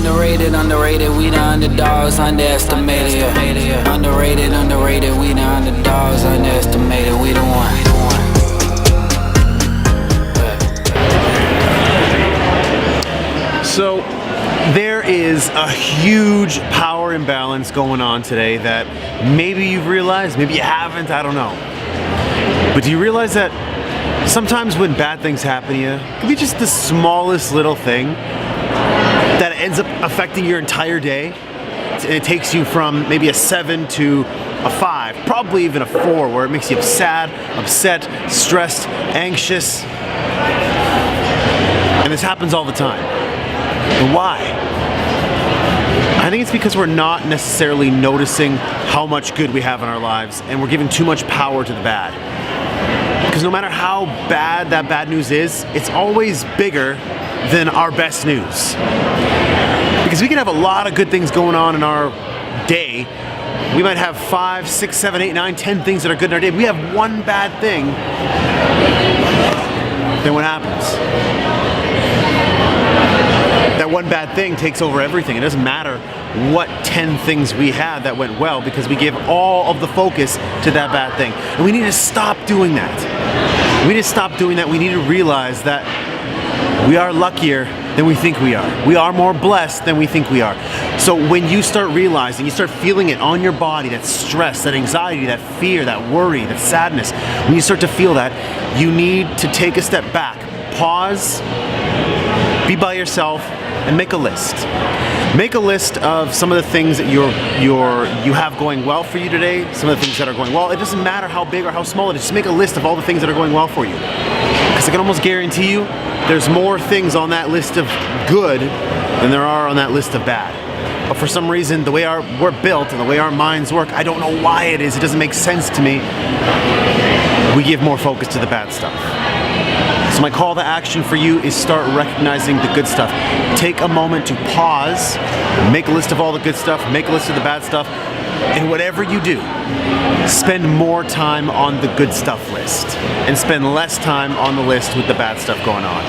Underrated, we the underdogs, underestimated. Underrated, we the underdogs, underestimated. We the one. So there is a huge power imbalance going on today that maybe you've realized, maybe you haven't, I don't know. But do you realize that sometimes when bad things happen to you, it could be just the smallest little thing that ends up affecting your entire day? It takes you from maybe a 7 to a 5, probably even a 4, where it makes you sad, upset, stressed, anxious. And this happens all the time. And why? I think it's because we're not necessarily noticing how much good we have in our lives, and we're giving too much power to the bad. Because no matter how bad that bad news is, it's always bigger than our best news. Because we can have a lot of good things going on in our day. We might have 5, 6, 7, 8, 9, 10 things that are good in our day. If we have one bad thing, then what happens? That one bad thing takes over everything. It doesn't matter what 10 things we had that went well, because we give all of the focus to that bad thing. And we need to stop doing that. We need to stop doing that. We need to realize that we are luckier than we think we are. We are more blessed than we think we are. So when you start realizing, you start feeling it on your body, that stress, that anxiety, that fear, that worry, that sadness, when you start to feel that, you need to take a step back, pause, be by yourself, and make a list. Make a list of some of the things that you have going well for you today, some of the things that are going well. It doesn't matter how big or how small it is, just make a list of all the things that are going well for you. Because I can almost guarantee you, there's more things on that list of good than there are on that list of bad. But for some reason, the way we're built and the way our minds work, I don't know why it is, it doesn't make sense to me, we give more focus to the bad stuff. So my call to action for you is start recognizing the good stuff. Take a moment to pause, make a list of all the good stuff, make a list of the bad stuff, and whatever you do, spend more time on the good stuff list and spend less time on the list with the bad stuff going on.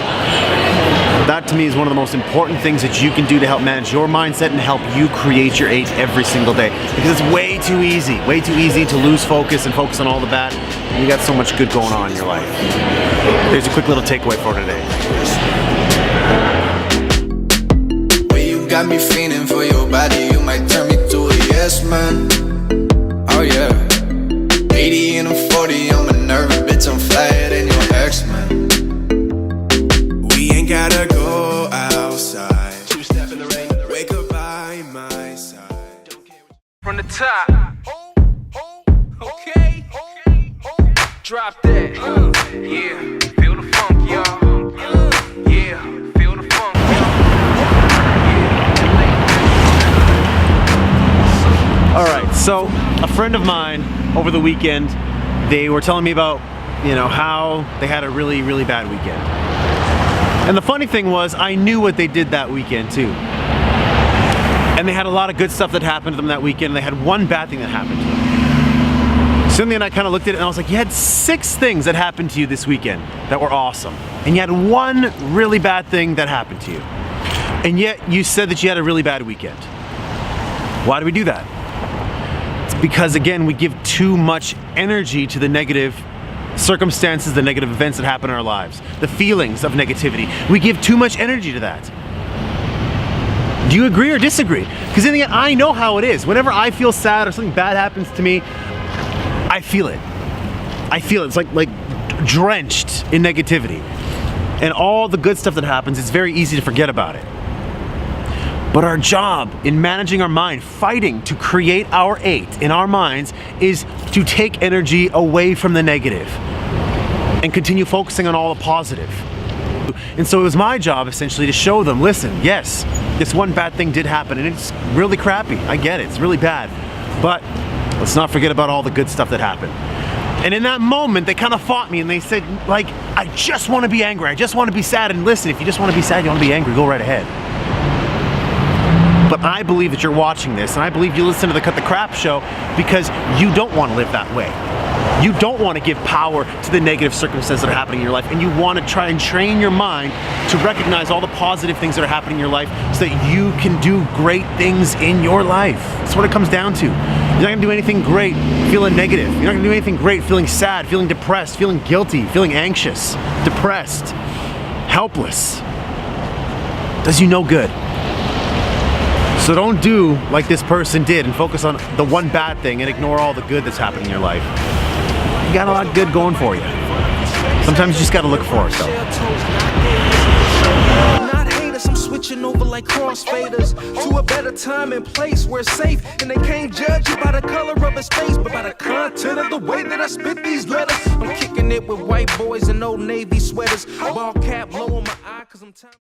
That to me is one of the most important things that you can do to help manage your mindset and help you create your 8 every single day. Because it's way too easy to lose focus and focus on all the bad. You got so much good going on in your life. There's a quick little takeaway for today. Well, you got me feeling for your body, you might turn me to a yes man. Oh yeah. 80 and I'm 40, I'm a nervous bitch, I'm flyer than your ex-man. We ain't gotta go outside. 2-step in the rain, wake up by my side. From the top. Okay. Drop that. Yeah. Feel the funk, y'all. Yeah. Feel the funk, y'all. Alright, so a friend of mine over the weekend, they were telling me about, how they had a really, really bad weekend. And the funny thing was, I knew what they did that weekend too. And they had a lot of good stuff that happened to them that weekend, and they had one bad thing that happened to them. Cindy and I kind of looked at it and I was like, you had 6 things that happened to you this weekend that were awesome. And you had one really bad thing that happened to you. And yet you said that you had a really bad weekend. Why do we do that? It's because, again, we give too much energy to the negative circumstances, the negative events that happen in our lives, the feelings of negativity. We give too much energy to that. Do you agree or disagree? Because in the end, I know how it is. Whenever I feel sad or something bad happens to me, I feel it. I feel it. It's like drenched in negativity. And all the good stuff that happens, it's very easy to forget about it. But our job in managing our mind, fighting to create our 8 in our minds, is to take energy away from the negative and continue focusing on all the positive. And so it was my job essentially to show them, listen, yes, this one bad thing did happen and it's really crappy. I get it, it's really bad. But let's not forget about all the good stuff that happened. And in that moment, they kind of fought me and they said, like, I just want to be angry. I just want to be sad. And listen, if you just want to be sad, you want to be angry, go right ahead. But I believe that you're watching this, and I believe you listen to the Cut the Crap show because you don't want to live that way. You don't want to give power to the negative circumstances that are happening in your life, and you want to try and train your mind to recognize all the positive things that are happening in your life so that you can do great things in your life. That's what it comes down to. You're not going to do anything great feeling negative. You're not going to do anything great feeling sad, feeling depressed, feeling guilty, feeling anxious, depressed, helpless. Does you no good. So don't do like this person did and focus on the one bad thing and ignore all the good that's happening in your life. You got a lot of good going for you. Sometimes you just gotta look for it though. Not haters, I'm switching over like crossfaders to a better time and place where it's safe. And they can't judge you by the color of his face, but by the content of the way that I spit these letters. I'm kicking it with white boys in old Navy sweaters. Ball cap low on my eye cause I'm tired.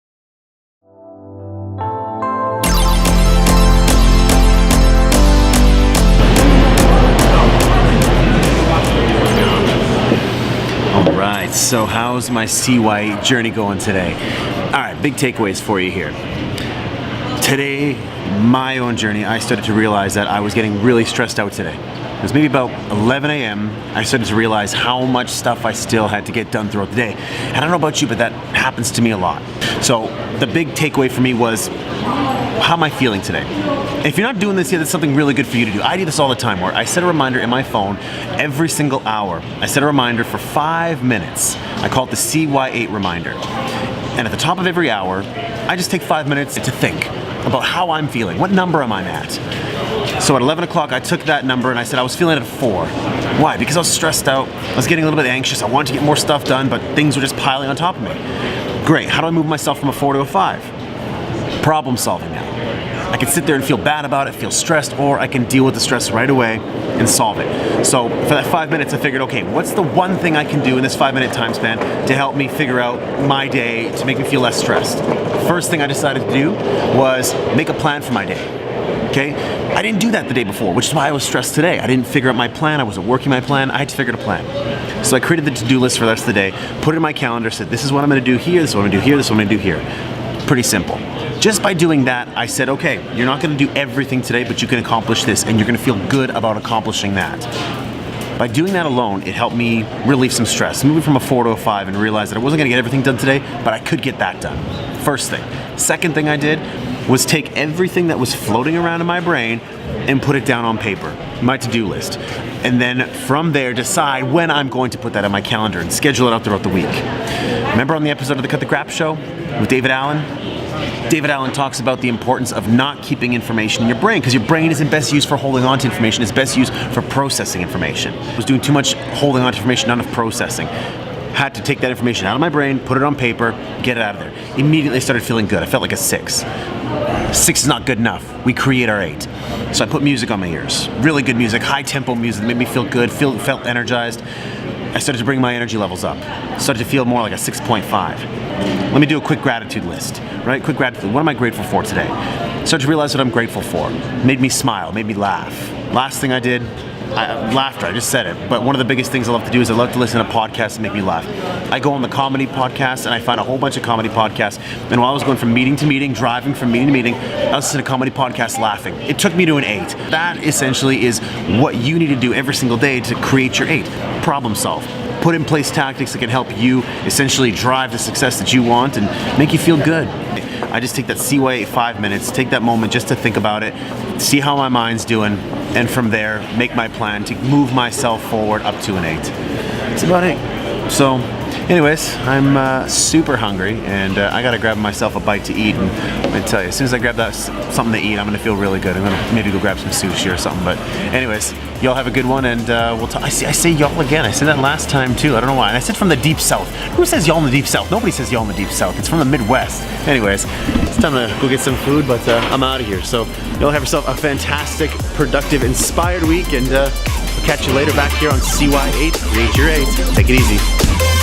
Alright, so how's my CY8 journey going today? Alright, big takeaways for you here. Today, my own journey, I started to realize that I was getting really stressed out today. It was maybe about 11 a.m. I started to realize how much stuff I still had to get done throughout the day. And I don't know about you, but that happens to me a lot. So the big takeaway for me was, how am I feeling today? And if you're not doing this yet, that's something really good for you to do. I do this all the time where I set a reminder in my phone every single hour. I set a reminder for 5 minutes. I call it the CY8 reminder. And at the top of every hour, I just take 5 minutes to think about how I'm feeling. What number am I at? So at 11 o'clock, I took that number and I said I was feeling at a 4. Why? Because I was stressed out. I was getting a little bit anxious. I wanted to get more stuff done, but things were just piling on top of me. Great. How do I move myself from a 4 to a 5? Problem solving now. I can sit there and feel bad about it, feel stressed, or I can deal with the stress right away and solve it. So for that 5 minutes, I figured, okay, what's the one thing I can do in this 5-minute time span to help me figure out my day, to make me feel less stressed? First thing I decided to do was make a plan for my day. Okay? I didn't do that the day before, which is why I was stressed today. I didn't figure out my plan, I wasn't working my plan, I had to figure out a plan. So I created the to-do list for the rest of the day, put it in my calendar, said this is what I'm gonna do here, this is what I'm gonna do here, this is what I'm gonna do here. Pretty simple. Just by doing that, I said, okay, you're not gonna do everything today, but you can accomplish this, and you're gonna feel good about accomplishing that. By doing that alone, it helped me relieve some stress. Moving from a 4 to a 5 and realize that I wasn't gonna get everything done today, but I could get that done. First thing. Second thing I did was take everything that was floating around in my brain and put it down on paper, my to-do list. And then from there, decide when I'm going to put that on my calendar and schedule it out throughout the week. Remember on the episode of the Cut the Crap Show with David Allen? David Allen talks about the importance of not keeping information in your brain, because your brain isn't best used for holding on to information, it's best used for processing information. I was doing too much holding on to information, not enough processing. Had to take that information out of my brain, put it on paper, get it out of there. Immediately started feeling good. I felt like a 6. 6 is not good enough. We create our 8. So I put music on my ears. Really good music, high tempo music that made me feel good, felt energized. I started to bring my energy levels up. Started to feel more like a 6.5. Let me do a quick gratitude list, right? Quick gratitude. What am I grateful for today? Started to realize what I'm grateful for. Made me smile, made me laugh. Last thing I did, laughter, I just said it, but one of the biggest things I love to do is I love to listen to podcasts that make me laugh. I go on the comedy podcast and I find a whole bunch of comedy podcasts, and while I was going from meeting to meeting, driving from meeting to meeting, I was listening to comedy podcasts laughing. It took me to an 8. That essentially is what you need to do every single day to create your 8. Problem solve. Put in place tactics that can help you essentially drive the success that you want and make you feel good. I just take that CY8 5 minutes, take that moment just to think about it, see how my mind's doing, and from there, make my plan to move myself forward up to an 8. That's about it. So, anyways, I'm super hungry, and I gotta grab myself a bite to eat, and let me tell you, as soon as I grab that something to eat, I'm gonna feel really good. I'm gonna maybe go grab some sushi or something, but anyways, y'all have a good one, and we'll talk. I say y'all again. I said that last time too. I don't know why. And I said from the deep south. Who says y'all in the deep south? Nobody says y'all in the deep south. It's from the Midwest. Anyways, it's time to go get some food, but I'm out of here. So y'all have yourself a fantastic, productive, inspired week, and I'll catch you later back here on CY8. Create your 8. Take it easy.